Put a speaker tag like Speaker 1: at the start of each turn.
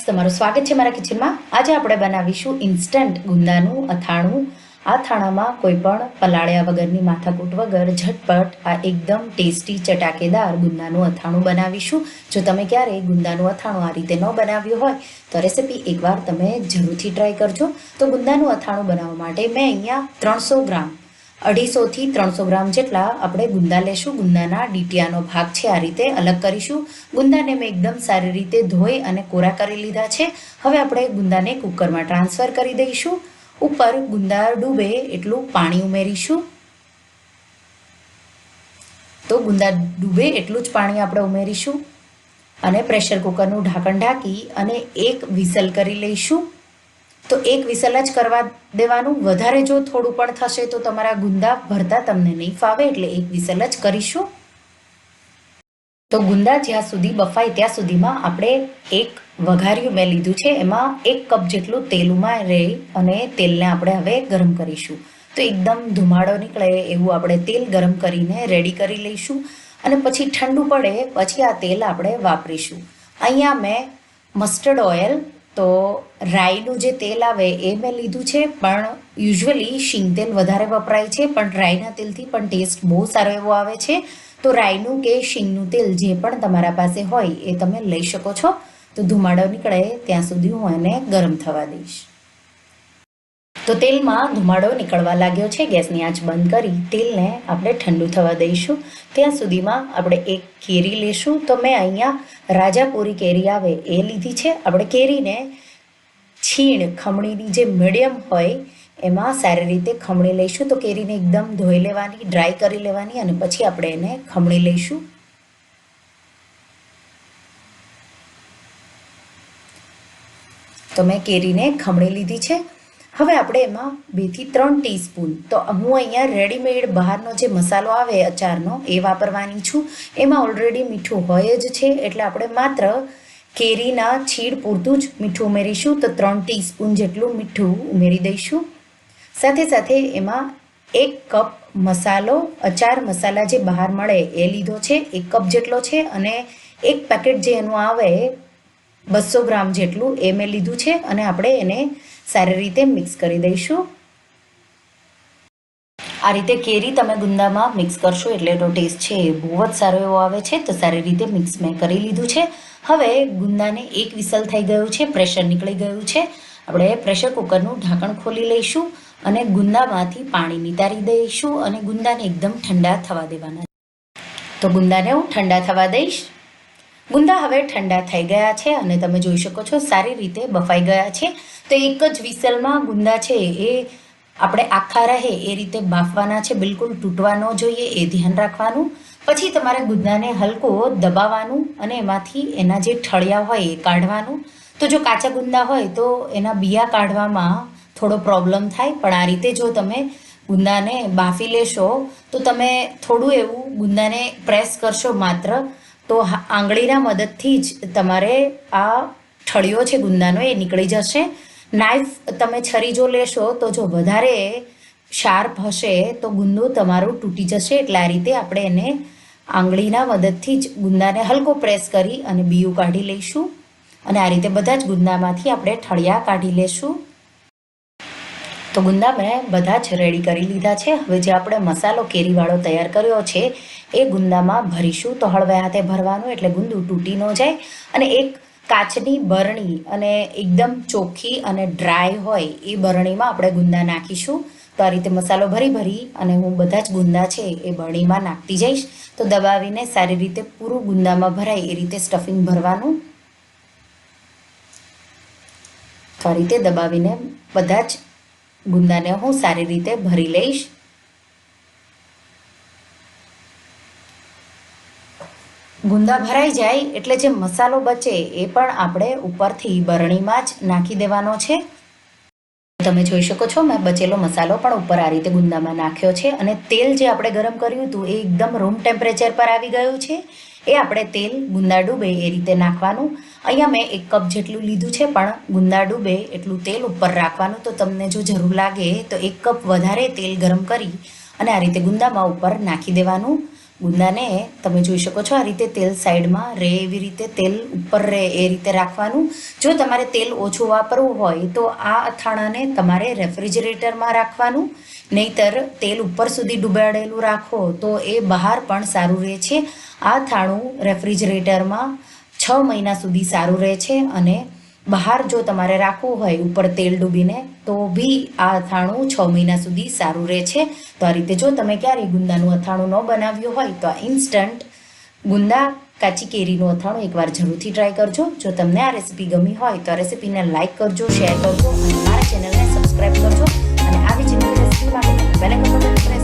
Speaker 1: તમારું સ્વાગત છે મારા કિચનમાં। આજે આપણે બનાવીશું ઇન્સ્ટન્ટ ગુંદાનું અથાણું। આ થાણામાં કોઈ પણ પલાળ્યા વગરની માથાકૂટ વગર ઝટપટ આ એકદમ ટેસ્ટી ચટાકેદાર ગુંદાનું અથાણું બનાવીશું। જો તમે ક્યારેય ગુંદાનું અથાણું આ રીતે ન બનાવ્યું હોય તો રેસીપી એકવાર તમે જરૂરથી ટ્રાય કરજો। તો ગુંદાનું અથાણું બનાવવા માટે મેં અહીંયા 300 ગ્રામ 250 થી 300 ગ્રામ જેટલા આપણે ગુંદા લેશું। ગુંદાના ડીટીયાનો ભાગ છે આ રીતે અલગ કરીશું। ગુંદાને મેં એકદમ સારી રીતે ધોઈ અને કોરા કરી લીધા છે। હવે આપણે ગુંદાને કુકરમાં ટ્રાન્સફર કરી દઈશું। ઉપર ગુંદા ડૂબે એટલું પાણી ઉમેરીશું। તો ગુંદા ડૂબે એટલું જ પાણી આપણે ઉમેરીશું અને પ્રેશર કુકરનું ઢાંકણ ઢાંકી અને એક વિસલ કરી લઈશું। તો એક વિસલ જ કરવા દેવાનું, વધારે જો થોડું પણ થશે તો તમારા ગુંદા ભરતા તમને નહીં ફાવે, એટલે એક વિસલ જ કરીશું। તો ગુંદા જ્યાં સુધી બફાય ત્યાં સુધીમાં આપણે એક વઘાર્યું મેં લીધું છે, એમાં 1 કપ જેટલું તેલ ઉમેરી અને તેલને આપણે હવે ગરમ કરીશું। તો એકદમ ધુમાડો નીકળે એવું આપણે તેલ ગરમ કરીને રેડી કરી લઈશું અને પછી ઠંડુ પડે પછી આ તેલ આપણે વાપરીશું। અહીંયા મેં મસ્ટર્ડ ઓઇલ તો રાઈનું જે તેલ આવે એ મેં લીધું છે, પણ યુઝ્યુઅલી શીંગ તેલ વધારે વપરાય છે, પણ રાઈના તેલથી પણ ટેસ્ટ બહુ સારો એવો આવે છે। તો રાઈનું કે શીંગનું તેલ જે પણ તમારા પાસે હોય એ તમે લઈ શકો છો। તો ધુમાડો નીકળે ત્યાં સુધી હું એને ગરમ થવા દઈશ। તો તેલમાં ધુમાડો નીકળવા લાગ્યો છે, ગેસની આંચ બંધ કરી તેલને આપણે ઠંડુ થવા દઈશું। ત્યાં સુધીમાં આપણે એક કેરી લેશું। તો મેં અહીંયા રાજાપુરી કેરી આવે એ લીધી છે। આપણે કેરીને છીણ ખમણીની જે મીડિયમ હોય એમાં સારી રીતે ખમણી લઈશું। તો કેરીને એકદમ ધોઈ લેવાની, ડ્રાય કરી લેવાની અને પછી આપણે એને ખમણી લઈશું। તો મેં કેરીને ખમણી લીધી છે। હવે આપણે એમાં 2 થી 3 ટીસ્પૂન, તો હું અહીંયા રેડીમેડ બહારનો જે મસાલો આવે અચારનો એ વાપરવાની છું। એમાં ઓલરેડી મીઠું હોય જ છે, એટલે આપણે માત્ર કેરીના છીણ પૂરતું જ મીઠું ઉમેરીશું। તો 3 ટીસ્પૂન જેટલું મીઠું ઉમેરી દઈશું। સાથે સાથે એમાં 1 કપ મસાલો, અચાર મસાલા જે બહાર મળે એ લીધો છે, 1 કપ જેટલો છે અને 1 પેકેટ જે એનું આવે 200 ગ્રામ જેટલું એ મેં લીધું છે અને આપણે એને સારી રીતે મિક્સ કરી દઈશું। આ રીતે કેરી તમે ગુંદામાં મિક્સ કરશો એટલે એનો ટેસ્ટ છે એ બહુ જ સારો એવો આવે છે। તો સારી રીતે મિક્સ મેં કરી લીધું છે। હવે ગુંદાને એક વિસલ થઈ ગયું છે, પ્રેશર નીકળી ગયું છે। આપણે પ્રેશર કુકરનું ઢાંકણ ખોલી લઈશું અને ગુંદામાંથી પાણી નિતારી દઈશું અને ગુંદાને એકદમ ઠંડા થવા દેવાના। તો ગુંદાને હું ઠંડા થવા દઈશ। ગુંદા હવે ઠંડા થઈ ગયા છે અને તમે જોઈ શકો છો સારી રીતે બફાઈ ગયા છે। તો એક જ વિસલમાં ગુંદા છે એ આપણે આખા રહે એ રીતે બાફવાના છે, બિલકુલ તૂટવા ન જોઈએ એ ધ્યાન રાખવાનું। પછી તમારે ગુંદાને હલકો દબાવવાનું અને એમાંથી એના જે ઠળિયા હોય એ કાઢવાનું। તો જો કાચા ગુંદા હોય તો એના બિયા કાઢવામાં થોડો પ્રોબ્લેમ થાય, પણ આ રીતે જો તમે ગુંદાને બાફી લેશો તો તમે થોડું એવું ગુંદાને પ્રેસ કરશો માત્ર, તો આંગળીના મદદથી જ તમારે આ ઠળિયો છે ગુંદાનો એ નીકળી જશે। નાઈફ તમે છરી જો લેશો તો જો વધારે શાર્પ હશે તો ગુંદું તમારું તૂટી જશે, એટલે આ રીતે આપણે એને આંગળીના મદદથી જ ગુંદાને હલકો પ્રેસ કરી અને બીયું કાઢી લઈશું અને આ રીતે બધા જ ગુંદામાંથી આપણે ઠળિયા કાઢી લેશું। તો ગુંદા મેં બધા જ રેડી કરી લીધા છે। હવે જે આપણે મસાલો કેરીવાળો તૈયાર કર્યો છે એ ગુંદામાં ભરીશું। તો હળવે હાથે ભરવાનું એટલે ગુંદું તૂટી ન જાય। અને એક કાચની બરણી અને એકદમ ચોખ્ખી અને ડ્રાય હોય એ બરણીમાં આપણે ગુંદા નાખીશું। તો આ રીતે મસાલો ભરી અને હું બધા જ ગુંદા છે એ બરણીમાં નાખતી જઈશ। તો દબાવીને સારી રીતે પૂરું ગુંદામાં ભરાય એ રીતે સ્ટફિંગ ભરવાનું। તો આ રીતે દબાવીને બધા જ ગુંદાને હું સારી રીતે ભરી લઈશ। ગુંદા ભરાઈ જાય એટલે જે મસાલો બચે એ પણ આપણે ઉપરથી બરણીમાં જ નાખી દેવાનો છે। તમે જોઈ શકો છો મેં બચેલો મસાલો પણ ઉપર આ રીતે ગુંદામાં નાખ્યો છે અને તેલ જે આપણે ગરમ કર્યું હતું એ એકદમ રૂમ ટેમ્પરેચર પર આવી ગયું છે। એ આપણે તેલ ગુંદા ડૂબે એ રીતે નાખવાનું। અહીંયા મેં 1 કપ જેટલું લીધું છે, પણ ગુંદા ડૂબે એટલું તેલ ઉપર રાખવાનું। તો તમને જો જરૂર લાગે તો 1 કપ વધારે તેલ ગરમ કરી અને આ રીતે ગુંદામાં ઉપર નાખી દેવાનું। ગુંદાને તમે જોઈ શકો છો આ રીતે તેલ સાઈડમાં રહે એવી રીતે તેલ ઉપર રહે એ રીતે રાખવાનું. જો તમારે તેલ ઓછું વાપરવું હોય તો આ અથાણાને તમારે રેફ્રિજરેટરમાં રાખવાનું, નહીંતર તેલ ઉપર સુધી ડુબાડેલું રાખો તો એ બહાર પણ સારું રહે છે. આ અથાણું રેફ્રિજરેટરમાં 6 મહિના સુધી સારું રહે છે અને બહાર જો તમારે રાખવું હોય ઉપર તેલ ડૂબીને તો બી આ અથાણું 6 મહિના સુધી સારું રહે છે. તો આ રીતે જો તમે ક્યારેય ગુંદાનું અથાણું ન બનાવ્યું હોય તો આ ઇન્સ્ટન્ટ ગુંદા કાચી કેરીનું અથાણું એકવાર જરૂરથી ટ્રાય કરજો. જો તમને આ રેસીપી ગમી હોય તો આ રેસીપીને લાઇક કરજો, શેર કરજો અને મારા ચેનલને સબસ્ક્રાઈબ કરજો અને આવી જ નવી રેસીપી માટે બેલ આઇકન પર પ્રેસ